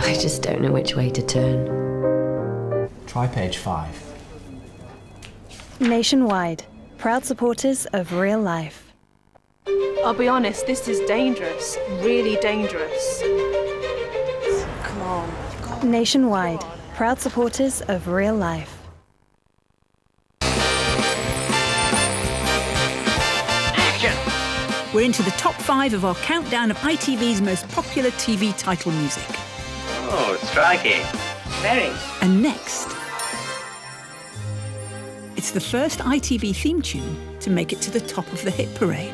I just don't know which way to turn. Try page 5. Nationwide, proud supporters of real life. I'll be honest, this is dangerous, really dangerous. Come on. Nationwide, proud supporters of real life. We're into the top 5 of our countdown of ITV's most popular TV title music. Oh, striking. Very. And next, it's the first ITV theme tune to make it to the top of the hit parade.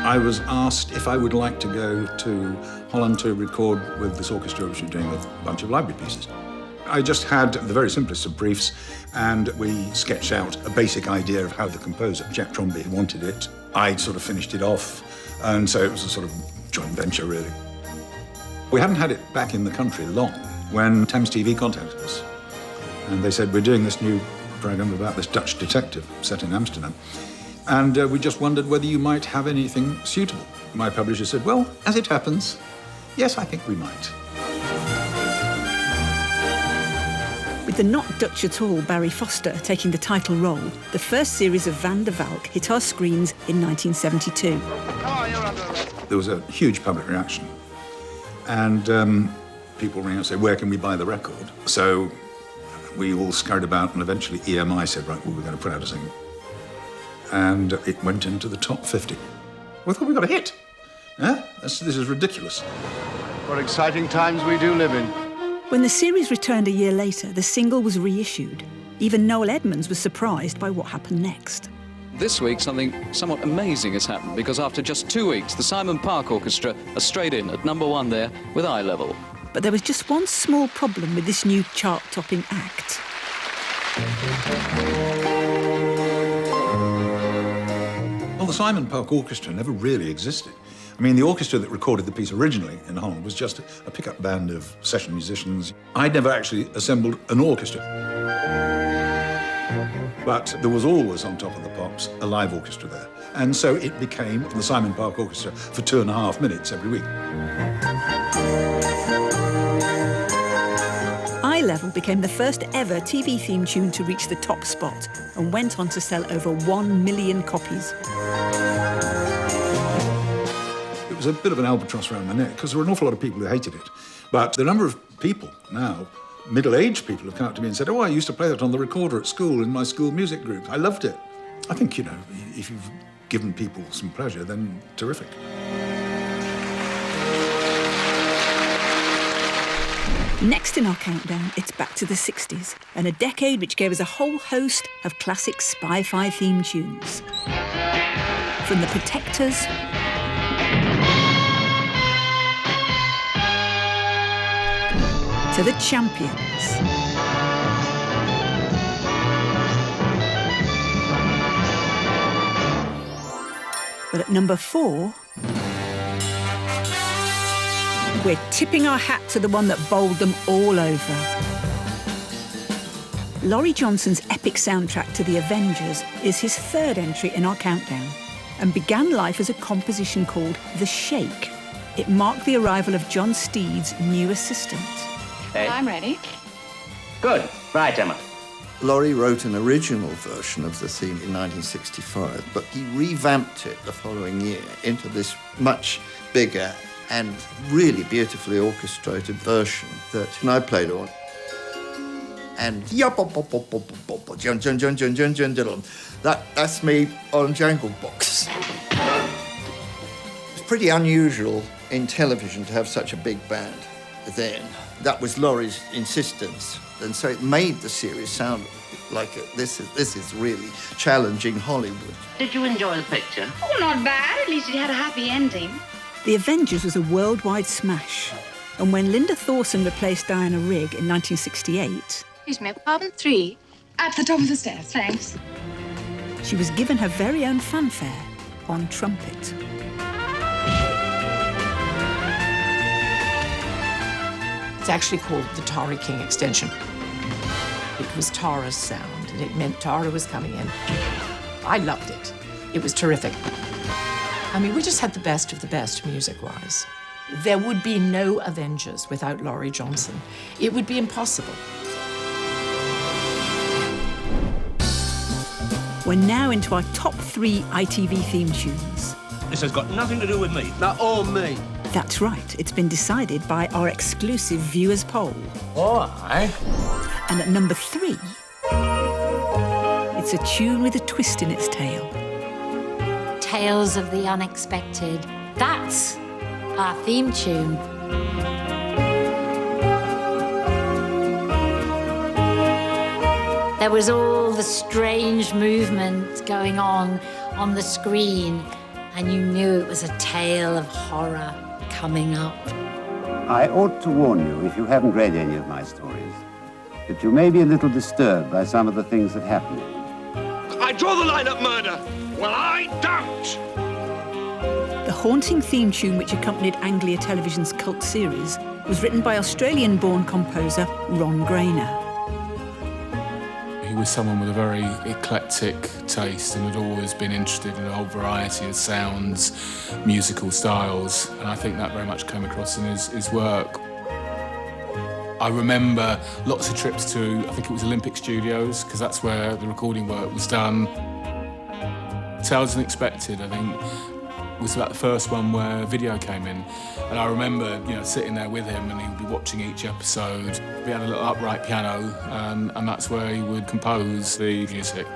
I was asked if I would like to go to Holland to record with this orchestra, which was doing a bunch of library pieces. I just had the very simplest of briefs, and we sketched out a basic idea of how the composer, Jack Tromby, wanted it. I'd sort of finished it off, and so it was a sort of joint venture, really. We hadn't had it back in the country long when Thames TV contacted us, and they said, we're doing this new program about this Dutch detective set in Amsterdam, and we just wondered whether you might have anything suitable. My publisher said, well, as it happens, yes, I think we might. With the not Dutch at all Barry Foster taking the title role, the first series of Van der Valk hit our screens in 1972. There was a huge public reaction, and people rang and said, where can we buy the record? So we all scurried about, and eventually EMI said, right, well, we're going to put out a single. And it went into the top 50. We thought we got a hit. Yeah? This is ridiculous. What exciting times we do live in. When the series returned a year later, the single was reissued. Even Noel Edmonds was surprised by what happened next. This week, something somewhat amazing has happened, because after just 2 weeks, the Simon Park Orchestra are straight in at #1 there with Eye Level. But there was just one small problem with this new chart-topping act. Well, the Simon Park Orchestra never really existed. I mean, the orchestra that recorded the piece originally in Holland was just a pickup band of session musicians. I'd never actually assembled an orchestra. But there was always, on top of the pops, a live orchestra there. And so it became the Simon Park Orchestra for 2.5 minutes every week. Eye Level became the first ever TV theme tune to reach the top spot and went on to sell over 1 million copies. It was a bit of an albatross around my neck, because there were an awful lot of people who hated it. But the number of people now, middle-aged people, have come up to me and said, oh, I used to play that on the recorder at school in my school music group. I loved it. I think, you know, if you've given people some pleasure, then terrific. Next in our countdown, it's back to the 60s, and a decade which gave us a whole host of classic Spy-Fi theme tunes. From The Protectors to The Champions. But at number 4, we're tipping our hat to the one that bowled them all over. Laurie Johnson's epic soundtrack to The Avengers is his 3rd entry in our countdown, and began life as a composition called The Shake. It marked the arrival of John Steed's new assistant. Hey. I'm ready. Good. Right, Emma. Laurie wrote an original version of the theme in 1965, but he revamped it the following year into this much bigger and really beautifully orchestrated version that I played on. And that's me on Jangle Box. It's pretty unusual in television to have such a big band then. That was Laurie's insistence, and so it made the series sound like this is really challenging Hollywood. Did you enjoy the picture? Oh, not bad. At least it had a happy ending. The Avengers was a worldwide smash, and when Linda Thorson replaced Diana Rigg in 1968... Excuse me, apartment 3, at the top of the stairs, thanks. She was given her very own fanfare on trumpet. It's actually called the Tara King extension. It was Tara's sound, and it meant Tara was coming in. I loved it. It was terrific. I mean, we just had the best of the best music-wise. There would be no Avengers without Laurie Johnson. It would be impossible. We're now into our top 3 ITV theme tunes. This has got nothing to do with me. Not all me. That's right, it's been decided by our exclusive viewers' poll. Why? And at number 3, it's a tune with a twist in its tail. Tales of the Unexpected. That's our theme tune. There was all the strange movement going on the screen, and you knew it was a tale of horror coming up. I ought to warn you, if you haven't read any of my stories, that you may be a little disturbed by some of the things that happen. I draw the line at murder. Well, I don't. The haunting theme tune which accompanied Anglia Television's cult series was written by Australian-born composer Ron Grainer. He was someone with a very eclectic taste and had always been interested in a whole variety of sounds, musical styles, and I think that very much came across in his work. I remember lots of trips to, I think it was Olympic Studios, because that's where the recording work was done. Tales Unexpected, I think, was about the first one where video came in. And I remember, sitting there with him and he would be watching each episode. We had a little upright piano and that's where he would compose the music.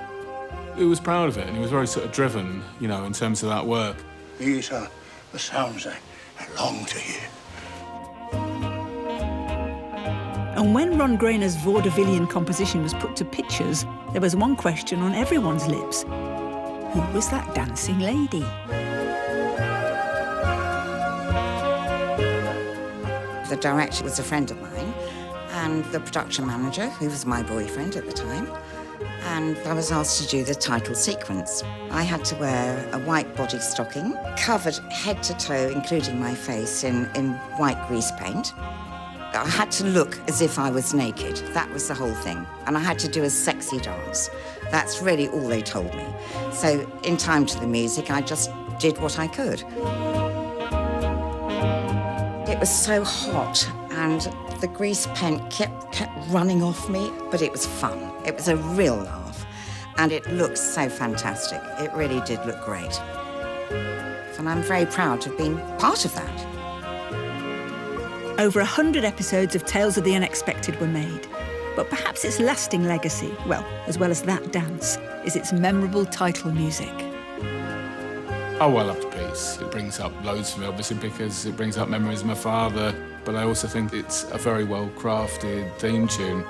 He was proud of it and he was very sort of driven, in terms of that work. These are the sounds I long to hear. And when Ron Grainer's vaudevillian composition was put to pictures, there was one question on everyone's lips. Who was that dancing lady? The director was a friend of mine, and the production manager, who was my boyfriend at the time, and I was asked to do the title sequence. I had to wear a white body stocking, covered head to toe, including my face, in white grease paint. I had to look as if I was naked. That was the whole thing. And I had to do a sexy dance. That's really all they told me. So in time to the music, I just did what I could. It was so hot, and the grease paint kept running off me, but it was fun. It was a real laugh, and it looked so fantastic. It really did look great. And I'm very proud to have been part of that. Over 100 episodes of Tales of the Unexpected were made, but perhaps its lasting legacy, as well as that dance, is its memorable title music. Oh, I love the piece. It brings up loads for me, obviously, because it brings up memories of my father, but I also think it's a very well-crafted theme tune.